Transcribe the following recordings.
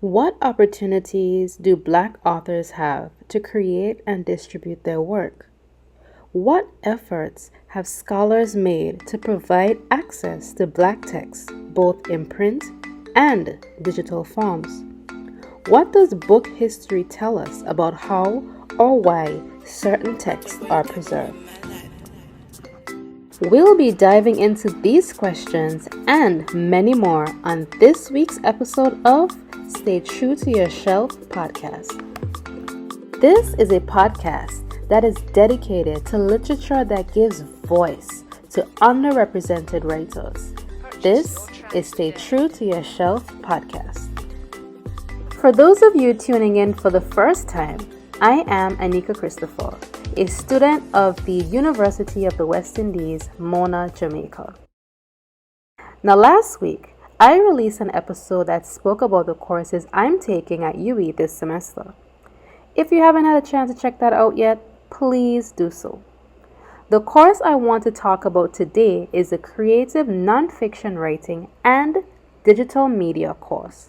What opportunities do Black authors have to create and distribute their work? What efforts have scholars made to provide access to Black texts, both in print and digital forms? What does book history tell us about how or why certain texts are preserved? We'll be diving into these questions and many more on this week's episode of Stay True to Yourshelf podcast. This is a podcast that is dedicated to literature that gives voice to underrepresented writers. This is Stay True to Yourshelf podcast. For those of you tuning in for the first time, I am Anika Christopher, a student of the University of the West Indies, Mona, Jamaica. Now last week, I released an episode that spoke about the courses I'm taking at UE this semester. If you haven't had a chance to check that out yet, please do so. The course I want to talk about today is the Creative Nonfiction Writing and Digital Media course.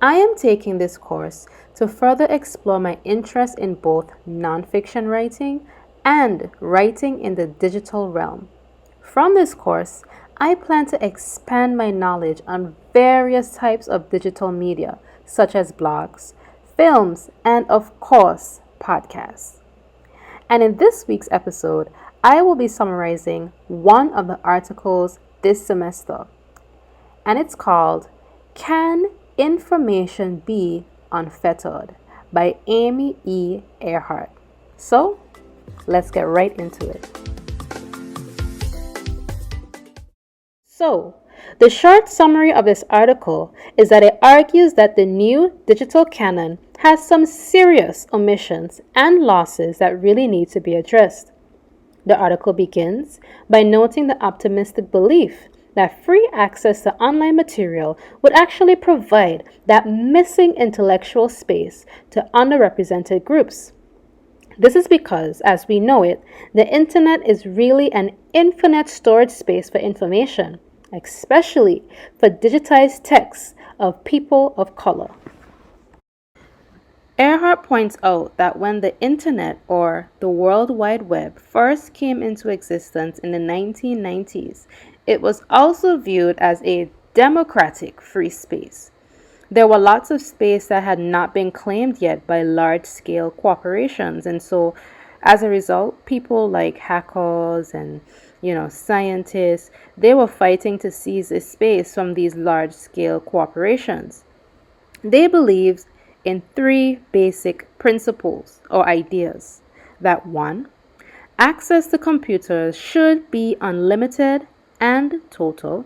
I am taking this course to further explore my interest in both nonfiction writing and writing in the digital realm. From this course, I plan to expand my knowledge on various types of digital media, such as blogs, films, and of course, podcasts. And in this week's episode, I will be summarizing one of the articles this semester, and it's called Can Information Be Unfettered by Amy E. Earhart. So, let's get right into it. So, the short summary of this article is that it argues that the new digital canon has some serious omissions and losses that really need to be addressed. The article begins by noting the optimistic belief that free access to online material would actually provide that missing intellectual space to underrepresented groups. This is because, as we know it, the internet is really an infinite storage space for information, especially for digitized texts of people of color. Earhart points out that when the internet, or the World Wide Web, first came into existence in the 1990s, it was also viewed as a democratic free space. There were lots of space that had not been claimed yet by large-scale corporations, and so as a result, people like hackers and scientists, they were fighting to seize this space from these large-scale corporations. They believed in three basic principles or ideas. That one, access to computers should be unlimited and total.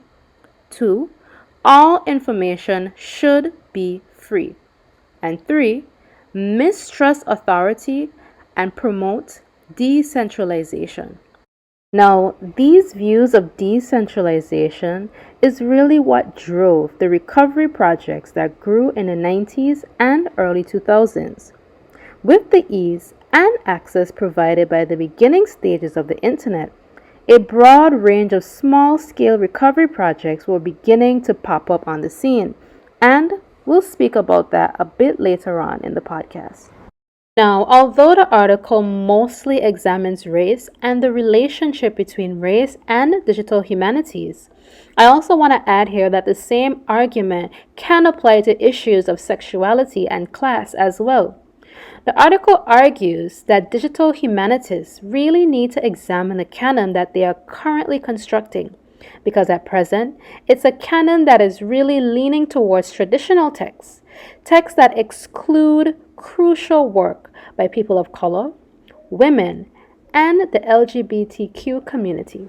Two, all information should be free. And three, mistrust authority and promote decentralization. Now, these views of decentralization is really what drove the recovery projects that grew in the 90s and early 2000s. With the ease and access provided by the beginning stages of the internet, a broad range of small-scale recovery projects were beginning to pop up on the scene, and we'll speak about that a bit later on in the podcast. Now, although the article mostly examines race and the relationship between race and digital humanities, I also want to add here that the same argument can apply to issues of sexuality and class as well. The article argues that digital humanities really need to examine the canon that they are currently constructing, because at present, it's a canon that is really leaning towards traditional texts that exclude crucial work by people of color, women, and the LGBTQ community.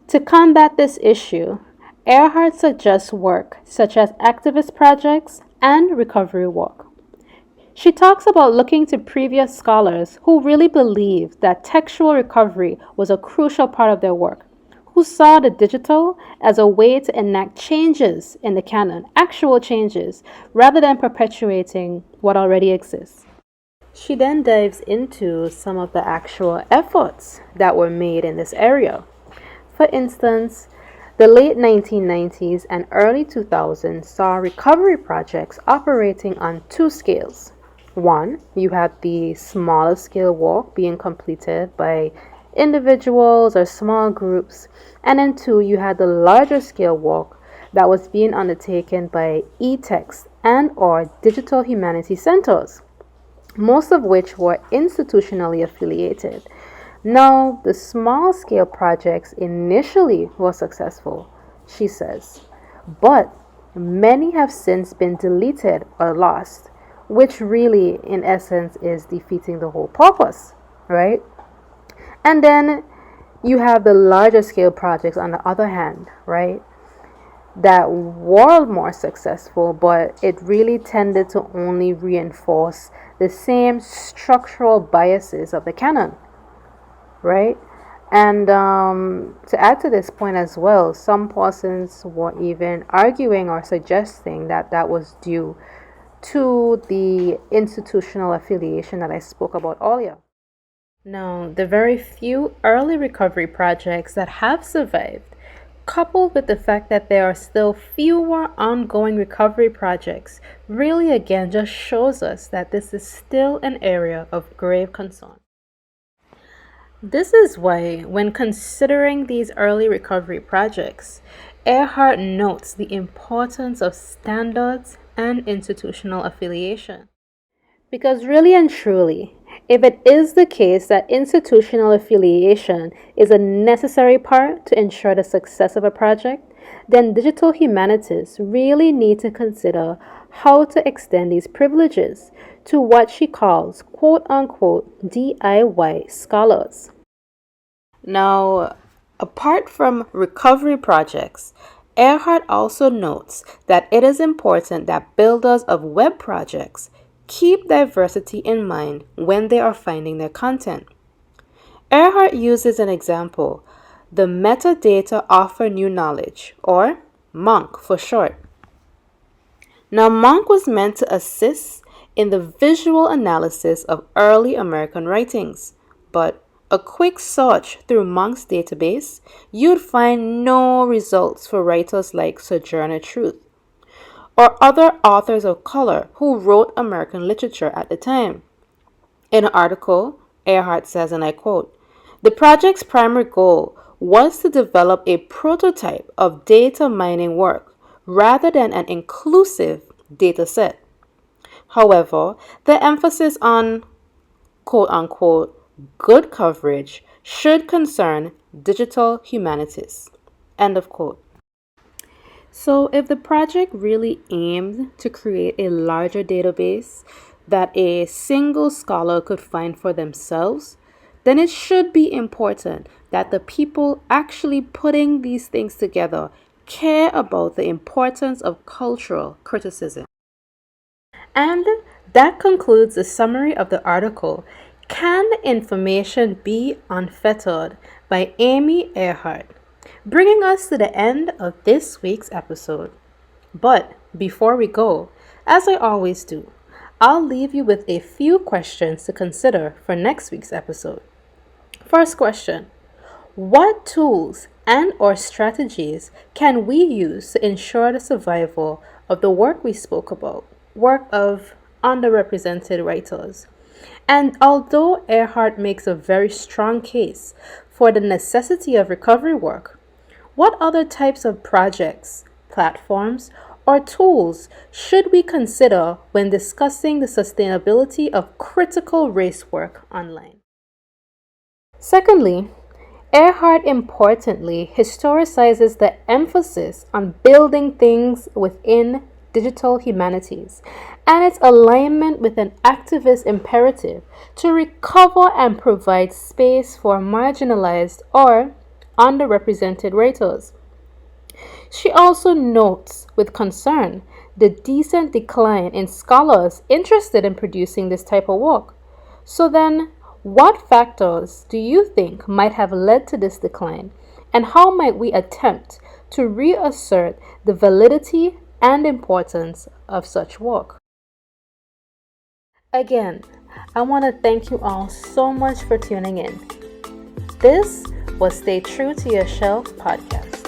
To combat this issue, Earhart suggests work such as activist projects and recovery work. She talks about looking to previous scholars who really believed that textual recovery was a crucial part of their work, who saw the digital as a way to enact changes in the canon, actual changes, rather than perpetuating what already exists. She then dives into some of the actual efforts that were made in this area. For instance, The late 1990s and early 2000s saw recovery projects operating on two scales. One, you had the smaller scale walk being completed by individuals or small groups, and then two, you had the larger scale walk that was being undertaken by e-text and or digital humanity centers, most of which were institutionally affiliated. Now, the small scale projects initially were successful, she says, but many have since been deleted or lost, which really, in essence, is defeating the whole purpose, right? And then you have the larger scale projects on the other hand, right? That were more successful, but it really tended to only reinforce the same structural biases of the canon, right? And to add to this point as well, some persons were even arguing or suggesting that that was due to the institutional affiliation that I spoke about earlier. Now, the very few early recovery projects that have survived, coupled with the fact that there are still fewer ongoing recovery projects, really again just shows us that this is still an area of grave concern. This is why, when considering these early recovery projects, Earhart notes the importance of standards and institutional affiliation. Because really and truly, if it is the case that institutional affiliation is a necessary part to ensure the success of a project, then digital humanities really need to consider how to extend these privileges to what she calls quote unquote DIY scholars. Now, apart from recovery projects, Earhart also notes that it is important that builders of web projects keep diversity in mind when they are finding their content. Earhart uses an example, the metadata offer new knowledge, or MONK for short. Now, MONK was meant to assist in the visual analysis of early American writings, but a quick search through Monk's database, you'd find no results for writers like Sojourner Truth or other authors of color who wrote American literature at the time. In an article, Earhart says, and I quote, "The project's primary goal was to develop a prototype of data mining work rather than an inclusive data set. However, the emphasis on quote unquote good coverage should concern digital humanities." End of quote. So, if the project really aimed to create a larger database that a single scholar could find for themselves, then it should be important that the people actually putting these things together care about the importance of cultural criticism. And that concludes the summary of the article, Can Information Be Unfettered by Amy Earhart, bringing us to the end of this week's episode. But before we go, as I always do, I'll leave you with a few questions to consider for next week's episode. First question, what tools and or strategies can we use to ensure the survival of the work we spoke about, work of underrepresented writers? And although Earhart makes a very strong case for the necessity of recovery work, what other types of projects, platforms, or tools should we consider when discussing the sustainability of critical race work online? Secondly, Earhart importantly historicizes the emphasis on building things within digital humanities and its alignment with an activist imperative to recover and provide space for marginalized or underrepresented writers. She also notes with concern the decent decline in scholars interested in producing this type of work. So then, what factors do you think might have led to this decline, and how might we attempt to reassert the validity and importance of such work? Again, I want to thank you all so much for tuning in. This was Stay True to Yourself podcast.